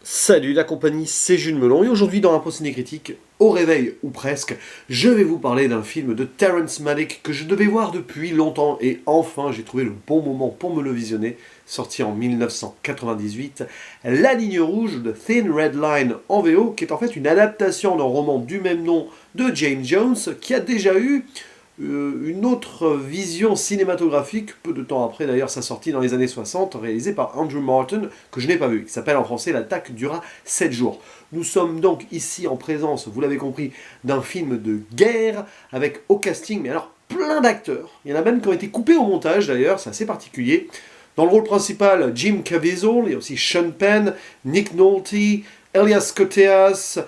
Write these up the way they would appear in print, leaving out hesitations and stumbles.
Salut la compagnie, c'est Jules Melon et aujourd'hui dans un procédé critique, au réveil ou presque, je vais vous parler d'un film de Terrence Malick que je devais voir depuis longtemps et enfin j'ai trouvé le bon moment pour me le visionner, sorti en 1998, La Ligne Rouge de Thin Red Line en VO, qui est en fait une adaptation d'un roman du même nom de James Jones qui a déjà eu une autre vision cinématographique, peu de temps après d'ailleurs sa sortie dans les années 60, réalisée par Andrew Martin, que je n'ai pas vu, qui s'appelle en français L'attaque dura 7 jours. Nous sommes donc ici en présence, vous l'avez compris, d'un film de guerre, avec au casting, mais alors plein d'acteurs. Il y en a même qui ont été coupés au montage d'ailleurs, c'est assez particulier. Dans le rôle principal, Jim Caviezel, il y a aussi Sean Penn, Nick Nolte, Elias Koteas,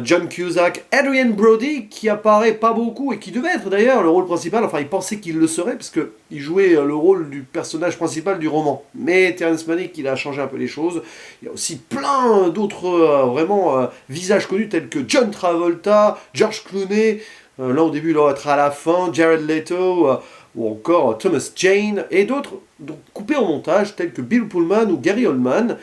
John Cusack, Adrian Brody, qui apparaît pas beaucoup et qui devait être d'ailleurs le rôle principal, enfin il pensait qu'il le serait, parce qu'il jouait le rôle du personnage principal du roman. Mais Terrence Malick, il a changé un peu les choses. Il y a aussi plein d'autres visages connus, tels que John Travolta, George Clooney, l'un au début, l'autre à la fin, Jared Leto, ou encore Thomas Jane, et d'autres donc, coupés au montage, tels que Bill Pullman ou Gary Oldman.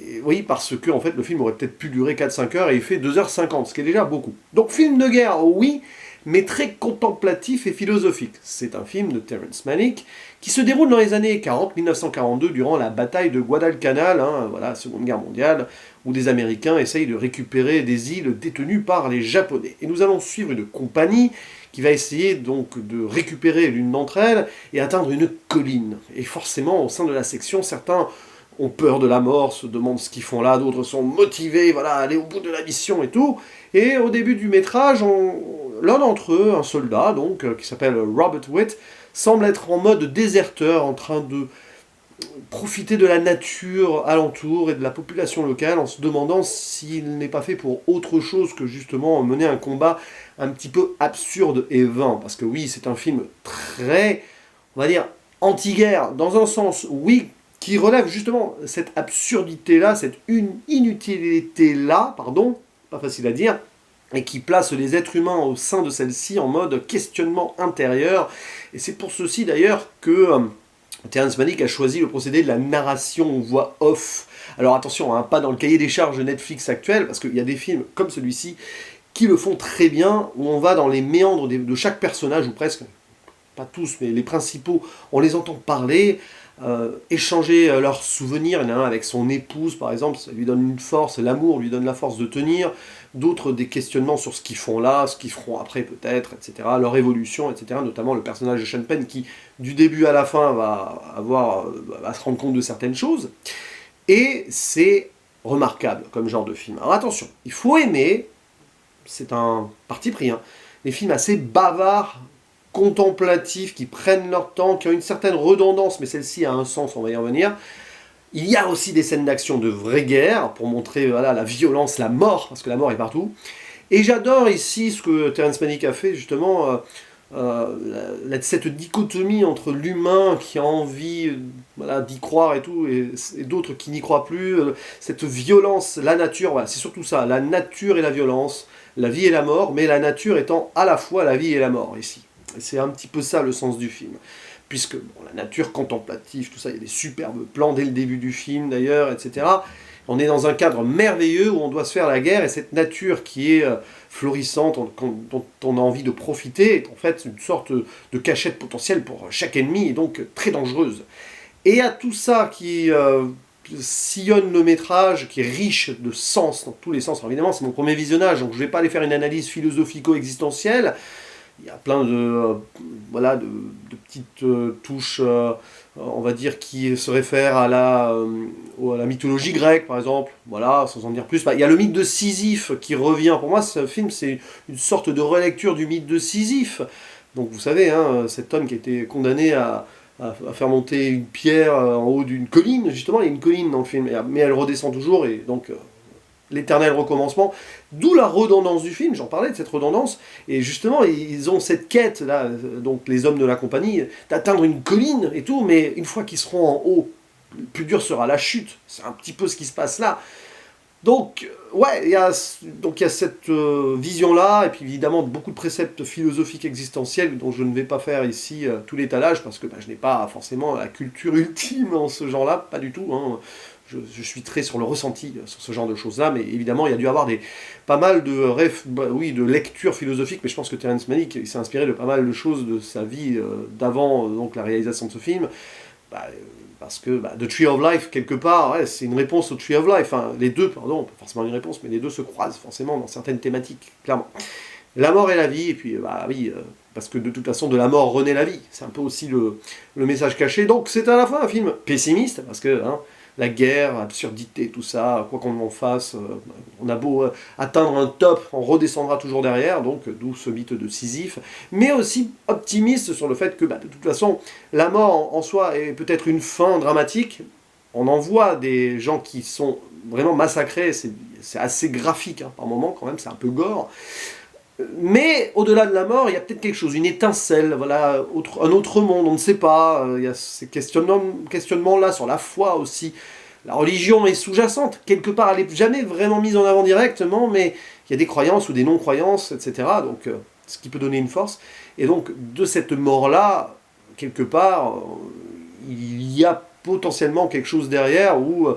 Et oui, parce que en fait, le film aurait peut-être pu durer 4-5 heures et il fait 2h50, ce qui est déjà beaucoup. Donc film de guerre, oui, mais très contemplatif et philosophique. C'est un film de Terrence Malick qui se déroule dans les années 40, 1942, durant la bataille de Guadalcanal, voilà, Seconde Guerre mondiale, où des Américains essayent de récupérer des îles détenues par les Japonais. Et nous allons suivre une compagnie qui va essayer donc de récupérer l'une d'entre elles et atteindre une colline. Et forcément, au sein de la section, certains ont peur de la mort, se demandent ce qu'ils font là, d'autres sont motivés, voilà, à aller au bout de la mission et tout. Et au début du métrage, l'un d'entre eux, un soldat, donc, qui s'appelle Robert Witt, semble être en mode déserteur, en train de profiter de la nature alentour et de la population locale, en se demandant s'il n'est pas fait pour autre chose que justement mener un combat un petit peu absurde et vain. Parce que oui, c'est un film très, on va dire, anti-guerre, dans un sens, oui, qui relève justement cette absurdité-là, cette inutilité-là, pardon, pas facile à dire, et qui place les êtres humains au sein de celle-ci en mode questionnement intérieur. Et c'est pour ceci d'ailleurs que Terrence Malick a choisi le procédé de la narration voix off. Alors attention, pas dans le cahier des charges de Netflix actuel, parce qu'il y a des films comme celui-ci qui le font très bien, où on va dans les méandres de chaque personnage, ou presque, pas tous, mais les principaux, on les entend parler, échanger leurs souvenirs. Il y en a un avec son épouse, par exemple, ça lui donne une force, l'amour lui donne la force de tenir. D'autres, des questionnements sur ce qu'ils font là, ce qu'ils feront après peut-être, etc. Leur évolution, etc. Notamment le personnage de Sean Penn qui, du début à la fin, va se rendre compte de certaines choses. Et c'est remarquable comme genre de film. Alors attention, il faut aimer, c'est un parti pris, les films assez bavards, contemplatifs, qui prennent leur temps, qui ont une certaine redondance, mais celle-ci a un sens, on va y revenir. Il y a aussi des scènes d'action de vraie guerre, pour montrer voilà, la violence, la mort, parce que la mort est partout. Et j'adore ici ce que Terrence Malick a fait, justement, cette dichotomie entre l'humain qui a envie voilà, d'y croire et tout, et d'autres qui n'y croient plus, cette violence, la nature, voilà, c'est surtout ça, la nature et la violence, la vie et la mort, mais la nature étant à la fois la vie et la mort, ici. C'est un petit peu ça le sens du film. Puisque bon, la nature contemplative, tout ça, il y a des superbes plans dès le début du film d'ailleurs, etc. On est dans un cadre merveilleux où on doit se faire la guerre et cette nature qui est florissante, dont on a envie de profiter, est en fait une sorte de cachette potentielle pour chaque ennemi et donc très dangereuse. Et à tout ça qui sillonne le métrage, qui est riche de sens dans tous les sens. Alors évidemment, c'est mon premier visionnage, donc je ne vais pas aller faire une analyse philosophico-existentielle. Il y a plein de petites touches, on va dire, qui se réfèrent à la mythologie grecque, par exemple. Voilà, sans en dire plus. Il y a le mythe de Sisyphe qui revient. Pour moi, ce film, c'est une sorte de relecture du mythe de Sisyphe. Donc, vous savez, cet homme qui a été condamné à faire monter une pierre en haut d'une colline. Justement, il y a une colline dans le film, mais elle redescend toujours, et donc l'éternel recommencement, d'où la redondance du film, j'en parlais de cette redondance, et justement ils ont cette quête là, donc les hommes de la compagnie, d'atteindre une colline et tout, mais une fois qu'ils seront en haut, le plus dur sera la chute, c'est un petit peu ce qui se passe là. Donc ouais, il y a cette vision-là, et puis évidemment beaucoup de préceptes philosophiques existentiels dont je ne vais pas faire ici tout l'étalage, parce que je n'ai pas forcément la culture ultime en ce genre-là, pas du tout, je suis très sur le ressenti, sur ce genre de choses-là, mais évidemment, il y a dû avoir pas mal de oui, de lectures philosophiques, mais je pense que Terrence Malick il s'est inspiré de pas mal de choses de sa vie d'avant donc la réalisation de ce film. Parce que The Tree of Life, quelque part, ouais, c'est une réponse au Tree of Life. Enfin, les deux, pardon, pas forcément une réponse, mais les deux se croisent forcément dans certaines thématiques, clairement. La mort et la vie, et puis, oui, parce que de toute façon, de la mort renaît la vie. C'est un peu aussi le message caché. Donc, c'est à la fois un film pessimiste, parce que la guerre, l'absurdité, tout ça, quoi qu'on en fasse, on a beau atteindre un top, on redescendra toujours derrière, donc d'où ce mythe de Sisyphe, mais aussi optimiste sur le fait que, de toute façon, la mort en soi est peut-être une fin dramatique. On en voit des gens qui sont vraiment massacrés, c'est assez graphique par moment quand même, c'est un peu gore. Mais au-delà de la mort, il y a peut-être quelque chose, une étincelle, voilà, un autre monde, on ne sait pas. Il y a ces questionnements-là sur la foi aussi. La religion est sous-jacente, quelque part, elle n'est jamais vraiment mise en avant directement, mais il y a des croyances ou des non-croyances, etc. Donc, ce qui peut donner une force. Et donc, de cette mort-là, quelque part, il y a potentiellement quelque chose derrière ou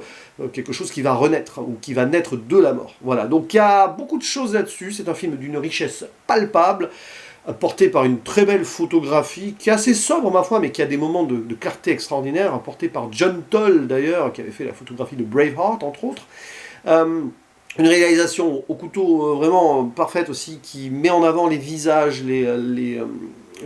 quelque chose qui va renaître ou qui va naître de la mort. Voilà, donc il y a beaucoup de choses là-dessus. C'est un film d'une richesse palpable, porté par une très belle photographie, qui est assez sobre ma foi, mais qui a des moments de clarté extraordinaire, porté par John Toll d'ailleurs, qui avait fait la photographie de Braveheart entre autres. Une réalisation au couteau vraiment parfaite aussi, qui met en avant les visages,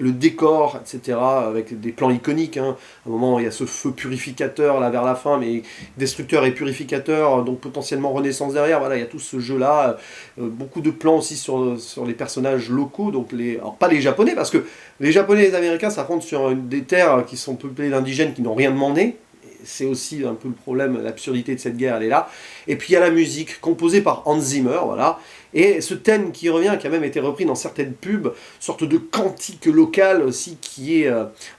le décor, etc., avec des plans iconiques. À un moment, il y a ce feu purificateur là vers la fin, mais destructeur et purificateur, donc potentiellement renaissance derrière. Voilà, il y a tout ce jeu-là. Beaucoup de plans aussi sur les personnages locaux, donc alors pas les Japonais, parce que les Japonais et les Américains s'affrontent sur des terres qui sont peuplées d'indigènes qui n'ont rien demandé. C'est aussi un peu le problème, l'absurdité de cette guerre, elle est là. Et puis il y a la musique, composée par Hans Zimmer, voilà. Et ce thème qui revient, qui a même été repris dans certaines pubs, sorte de cantique locale aussi, qui est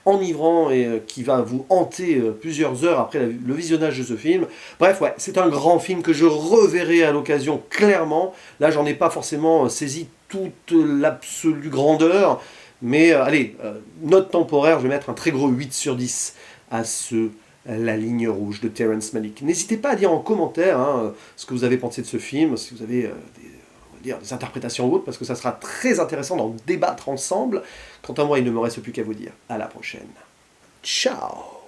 enivrant et qui va vous hanter plusieurs heures après le visionnage de ce film. Bref, ouais, c'est un grand film que je reverrai à l'occasion, clairement. Là, j'en ai pas forcément saisi toute l'absolue grandeur, mais allez, note temporaire, je vais mettre un très gros 8 sur 10 à La Ligne Rouge de Terrence Malick. N'hésitez pas à dire en commentaire ce que vous avez pensé de ce film, si vous avez des interprétations ou autres, parce que ça sera très intéressant d'en débattre ensemble. Quant à moi, il ne me reste plus qu'à vous dire à la prochaine. Ciao!